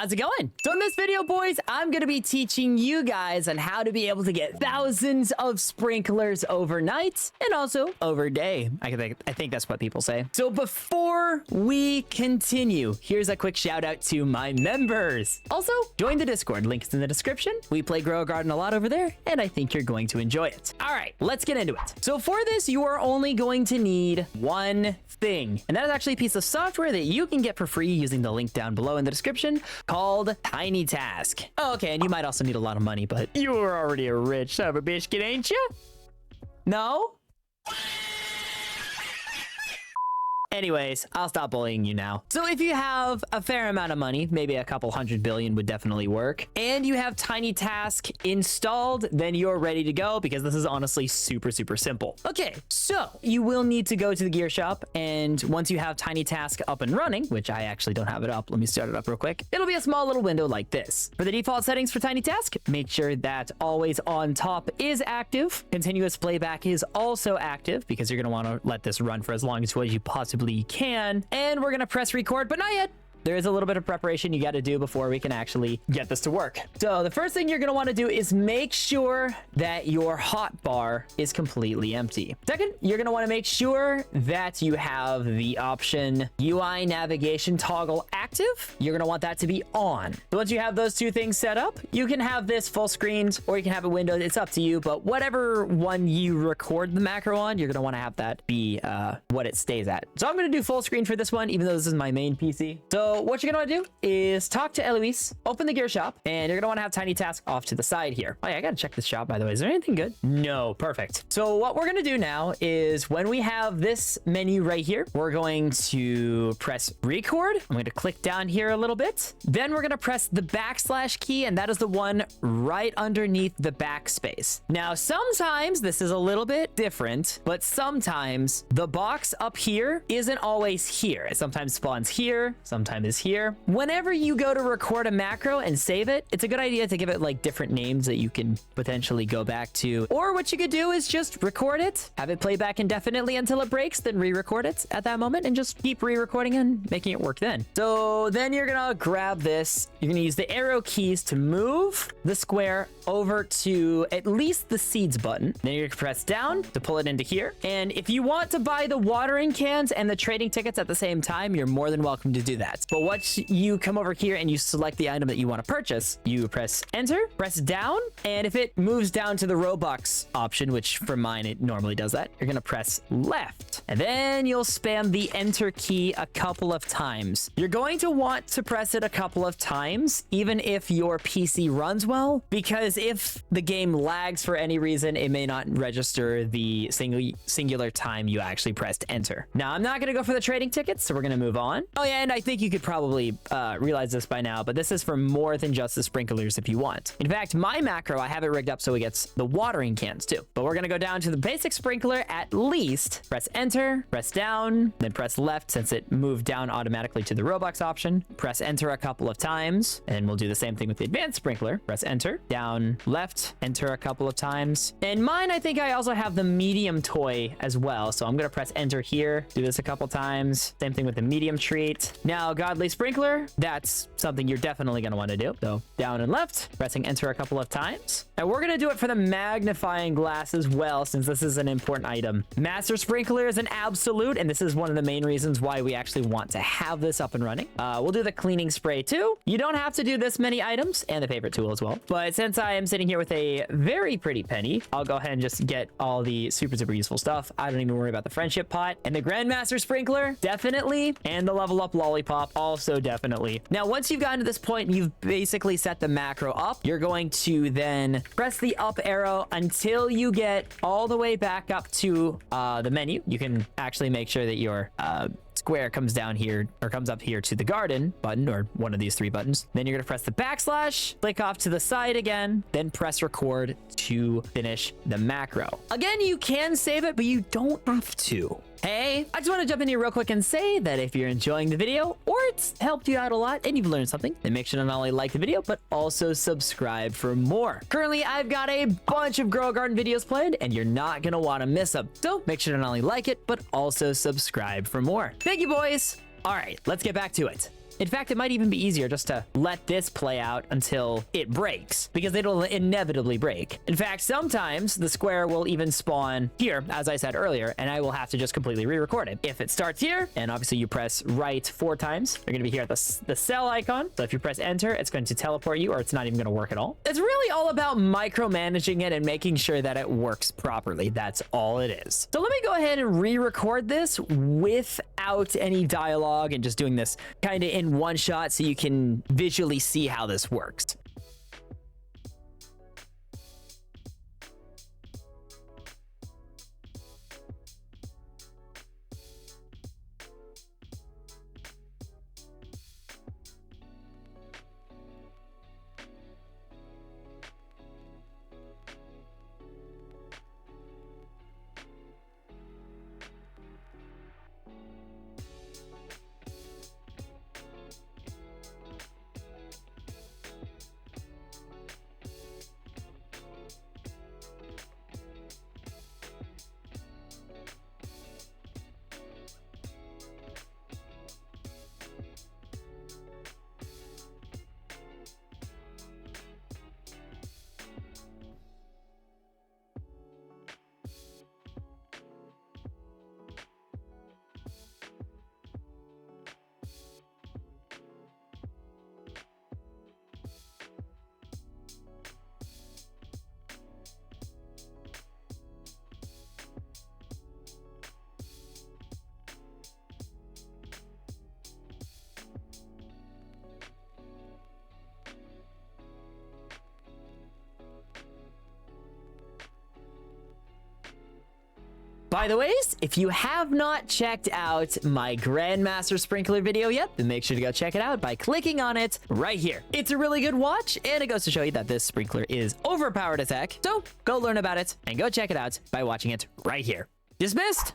How's it going? So in this video, boys, I'm going to be teaching you guys on how to be able to get thousands of sprinklers overnight and also over day. I think that's what people say. So before we continue, here's a quick shout out to my members. Also, join the Discord. Link is in the description. We play Grow a Garden a lot over there, and I think you're going to enjoy it. All right, let's get into it. So for this, you are only going to need one thing, and that is actually a piece of software that you can get for free using the link down below in the description called Tiny Task. Oh, okay, and you might also need a lot of money, but you're already a rich son of a biscuit, ain't you? No? Anyways, I'll stop bullying you now. So if you have a fair amount of money, maybe a couple 100 billion would definitely work, and you have Tiny Task installed, then you're ready to go because this is honestly super simple. Okay, so you will need to go to the gear shop, and once you have Tiny Task up and running, which I actually don't have it up, let me start it up real quick. It'll be a small little window like this. For the default settings for Tiny Task, make sure that always on top is active. Continuous playback is also active because you're gonna wanna let this run for as long as you possibly can, and we're gonna press record, but not yet. There is a little bit of preparation you got to do before we can actually get this to work. So the first thing you're going to want to do is make sure that your hotbar is completely empty. Second, you're going to want to make sure that you have the option UI navigation toggle active. You're going to want that to be on. So once you have those two things set up, you can have this full screened or you can have it windowed. It's up to you, but whatever one you record the macro on, you're going to want to have that be what it stays at. So I'm going to do full screen for this one, even though this is my main PC. So what you're gonna want to do is talk to Eloise, open the gear shop, and you're gonna want to have Tiny Task off to the side here. Oh yeah, I gotta check this shop, by the way. Is there anything good? No, perfect. So what we're gonna do now is when we have this menu right here, we're going to press record. I'm going to click down here a little bit. Then we're gonna press the / key, and that is the one right underneath the backspace. Now, sometimes this is a little bit different, but sometimes the box up here isn't always here. It sometimes spawns here, sometimes is here. Whenever you go to record a macro and save it, it's a good idea to give it like different names that you can potentially go back to. Or what you could do is just record it, have it play back indefinitely until it breaks, then re-record it at that moment and just keep re-recording and making it work then. So then you're gonna grab this. You're gonna use the arrow keys to move the square over to at least the seeds button. Then you're gonna press down to pull it into here. And if you want to buy the watering cans and the trading tickets at the same time, you're more than welcome to do that. But once you come over here and you select the item that you want to purchase, you press enter, press down, and if it moves down to the ROBLOX option, which for mine it normally does that, you're gonna press left, and then you'll spam the enter key a couple of times. You're going to want to press it a couple of times, even if your PC runs well, because if the game lags for any reason, it may not register the singular time you actually pressed enter. Now, I'm not gonna go for the trading tickets, so we're gonna move on. Oh yeah, and I think you could probably realize this by now, but this is for more than just the sprinklers if you want. In fact, my macro, I have it rigged up so it gets the watering cans too. But we're gonna go down to the basic sprinkler at least, press enter, press down, then press left since it moved down automatically to the ROBLOX option. Press enter a couple of times, and we'll do the same thing with the advanced sprinkler. Press enter, down, left, enter a couple of times. And mine, I think I also have the medium toy as well, so I'm gonna press enter here, do this a couple times. Same thing with the medium treat. Now, Godly Sprinkler, that's something you're definitely going to want to do. So down and left, pressing enter a couple of times. And we're going to do it for the magnifying glass as well, since this is an important item. Master Sprinkler is an absolute, and this is one of the main reasons why we actually want to have this up and running. We'll do the cleaning spray too. You don't have to do this many items, and the favorite tool as well. But since I am sitting here with a very pretty penny, I'll go ahead and just get all the super useful stuff. I don't even worry about the friendship pot. And the Grandmaster Sprinkler, definitely. And the level up lollipop, also definitely. Now, once you've gotten to this point and you've basically set the macro up, you're going to then press the up arrow until you get all the way back up to the menu. You can actually make sure that your square comes down here or comes up here to the garden button or one of these three buttons. Then you're going to press the / click off to the side again, then press record to finish the macro. Again, you can save it, but you don't have to. Hey, I just want to jump in here real quick and say that if you're enjoying the video or it's helped you out a lot and you've learned something, then make sure to not only like the video, but also subscribe for more. Currently, I've got a bunch of Grow a Garden videos planned and you're not going to want to miss them. So make sure to not only like it, but also subscribe for more. Thank you, boys. All right, let's get back to it. In fact, it might even be easier just to let this play out until it breaks, because it'll inevitably break. In fact, sometimes the square will even spawn here, as I said earlier, and I will have to just completely re-record it. If it starts here, and obviously you press right 4 times, you're going to be here at the cell icon. So if you press enter, it's going to teleport you, or it's not even going to work at all. It's really all about micromanaging it and making sure that it works properly. That's all it is. So let me go ahead and re-record this without any dialogue and just doing this kind of in one shot so you can visually see how this works. By the ways, if you have not checked out my Grandmaster Sprinkler video yet, then make sure to go check it out by clicking on it right here. It's a really good watch, and it goes to show you that this sprinkler is overpowered as heck. So go learn about it and go check it out by watching it right here. Dismissed!